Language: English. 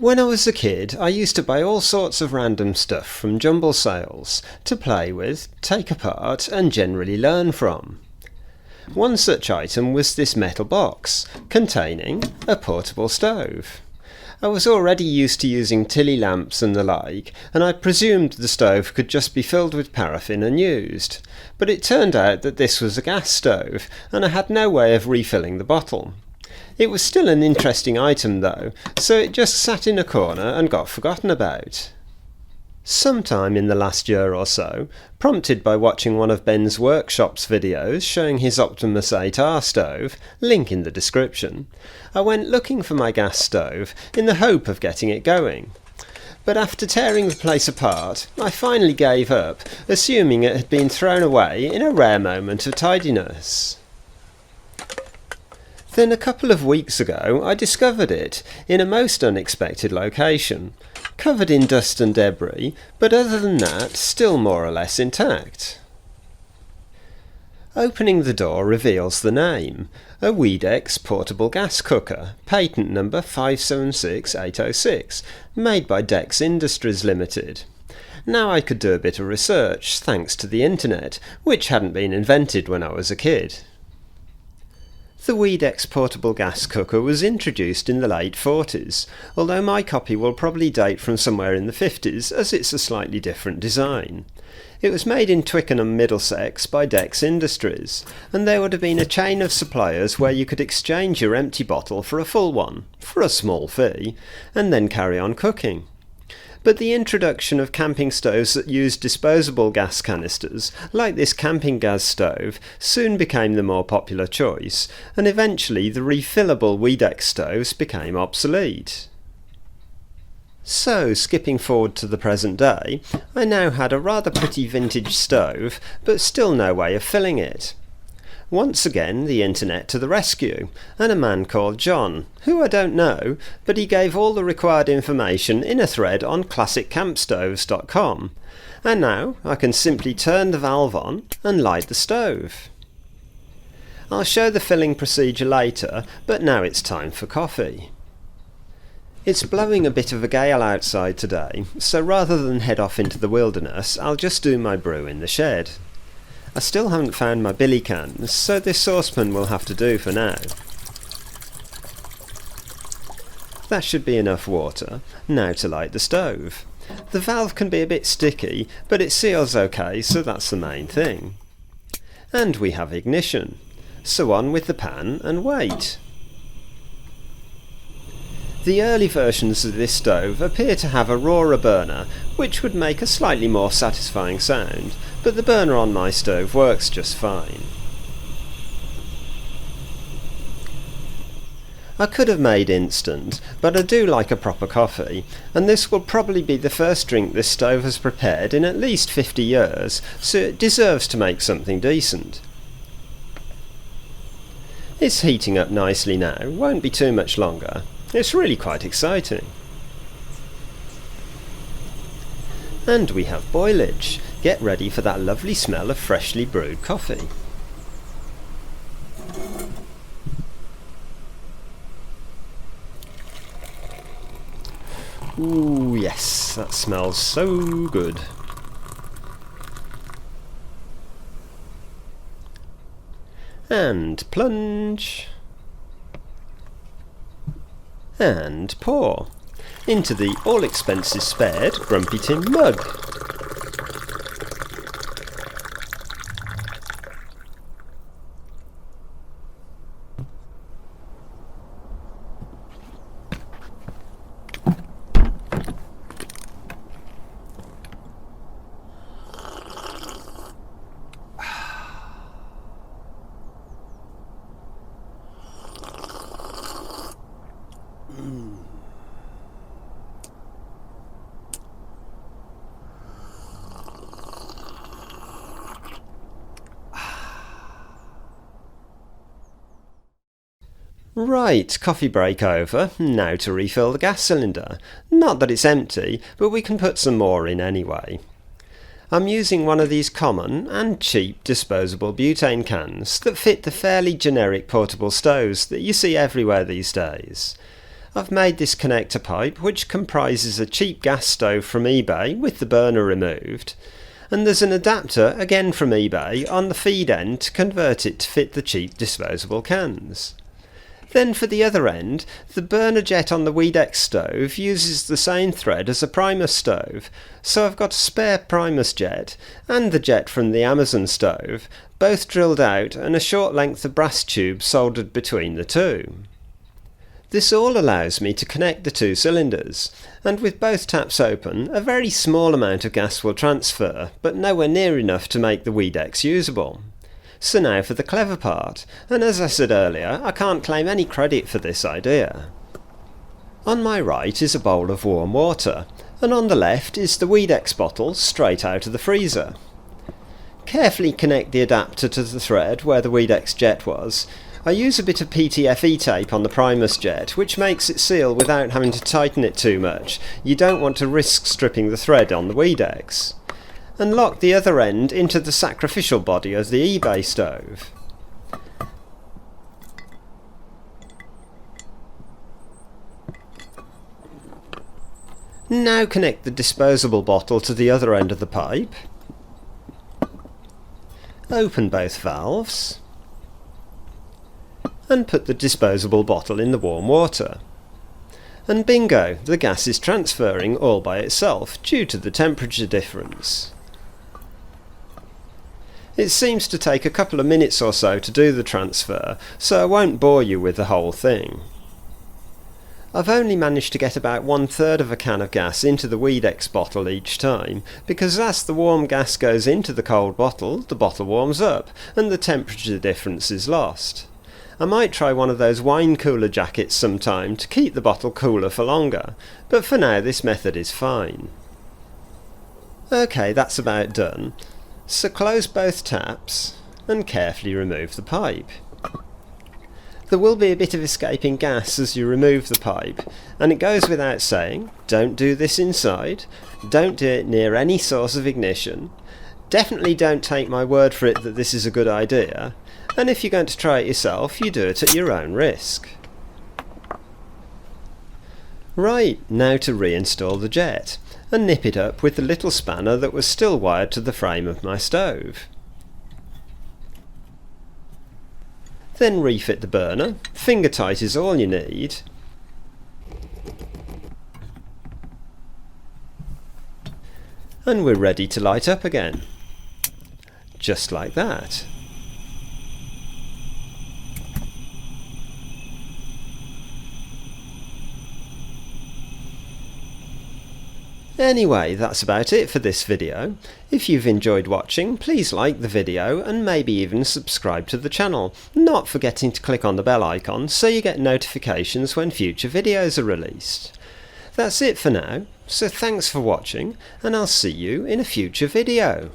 When I was a kid, I used to buy all sorts of random stuff from jumble sales to play with, take apart and generally learn from. One such item was this metal box containing a portable stove. I was already used to using tilly lamps and the like, and I presumed the stove could just be filled with paraffin and used, but it turned out that this was a gas stove and I had no way of refilling the bottle. It was still an interesting item though, so it just sat in a corner and got forgotten about. Sometime in the last year or so, prompted by watching one of Ben's Workshop's videos showing his Optimus 8R stove, link in the description, I went looking for my gas stove in the hope of getting it going. But after tearing the place apart, I finally gave up, assuming it had been thrown away in a rare moment of tidiness. Then a couple of weeks ago I discovered it in a most unexpected location, covered in dust and debris, but other than that still more or less intact. Opening the door reveals the name, a Wee-Dex portable gas cooker, patent number 576806, made by Dex Industries Ltd. Now I could do a bit of research thanks to the internet, which hadn't been invented when I was a kid. The Wee-Dex portable gas cooker was introduced in the late 40s, although my copy will probably date from somewhere in the 50s as it's a slightly different design. It was made in Twickenham, Middlesex by Dex Industries, and there would have been a chain of suppliers where you could exchange your empty bottle for a full one, for a small fee, and then carry on cooking. But the introduction of camping stoves that used disposable gas canisters, like this camping gas stove, soon became the more popular choice, and eventually the refillable Wee-Dex stoves became obsolete. So, skipping forward to the present day, I now had a rather pretty vintage stove, but still no way of filling it. Once again the internet to the rescue, and a man called John, who I don't know, but he gave all the required information in a thread on classiccampstoves.com, and now I can simply turn the valve on and light the stove. I'll show the filling procedure later, but now it's time for coffee. It's blowing a bit of a gale outside today, so rather than head off into the wilderness, I'll just do my brew in the shed. I still haven't found my billy cans, so this saucepan will have to do for now. That should be enough water. Now to light the stove. The valve can be a bit sticky, but it seals okay, so that's the main thing. And we have ignition. So on with the pan and wait. The early versions of this stove appear to have a roarer burner, which would make a slightly more satisfying sound, but the burner on my stove works just fine. I could have made instant, but I do like a proper coffee, and this will probably be the first drink this stove has prepared in at least 50 years, so it deserves to make something decent. It's heating up nicely now, won't be too much longer. It's really quite exciting. And we have boilage. Get ready for that lovely smell of freshly brewed coffee. Ooh, yes, that smells so good. And plunge. And pour into the all expenses spared GrumpyTim mug. Right, coffee break over, now to refill the gas cylinder. Not that it's empty, but we can put some more in anyway. I'm using one of these common and cheap disposable butane cans that fit the fairly generic portable stoves that you see everywhere these days. I've made this connector pipe, which comprises a cheap gas stove from eBay with the burner removed, and there's an adapter again from eBay on the feed end to convert it to fit the cheap disposable cans. Then for the other end, the burner jet on the Wee-Dex stove uses the same thread as a Primus stove, so I've got a spare Primus jet and the jet from the Amazon stove, both drilled out and a short length of brass tube soldered between the two. This all allows me to connect the two cylinders, and with both taps open, a very small amount of gas will transfer, but nowhere near enough to make the Wee-Dex usable. So now for the clever part, and as I said earlier, I can't claim any credit for this idea. On my right is a bowl of warm water, and on the left is the Wee-Dex bottle straight out of the freezer. Carefully connect the adapter to the thread where the Wee-Dex jet was. I use a bit of PTFE tape on the Primus jet, which makes it seal without having to tighten it too much. You don't want to risk stripping the thread on the Wee-Dex. And lock the other end into the sacrificial body of the eBay stove. Now connect the disposable bottle to the other end of the pipe. Open both valves. And put the disposable bottle in the warm water. And bingo, the gas is transferring all by itself due to the temperature difference. It seems to take a couple of minutes or so to do the transfer, so I won't bore you with the whole thing. I've only managed to get about 1/3 of a can of gas into the Wee-Dex bottle each time, because as the warm gas goes into the cold bottle, the bottle warms up, and the temperature difference is lost. I might try one of those wine cooler jackets sometime to keep the bottle cooler for longer, but for now this method is fine. Okay, that's about done. So close both taps and carefully remove the pipe. There will be a bit of escaping gas as you remove the pipe, and it goes without saying, don't do this inside, don't do it near any source of ignition, definitely don't take my word for it that this is a good idea, and if you're going to try it yourself, you do it at your own risk. Right, now to reinstall the jet, and nip it up with the little spanner that was still wired to the frame of my stove. Then refit the burner, finger tight is all you need, and we're ready to light up again. Just like that. Anyway, that's about it for this video. If you've enjoyed watching, please like the video and maybe even subscribe to the channel, not forgetting to click on the bell icon so you get notifications when future videos are released. That's it for now, so thanks for watching and I'll see you in a future video.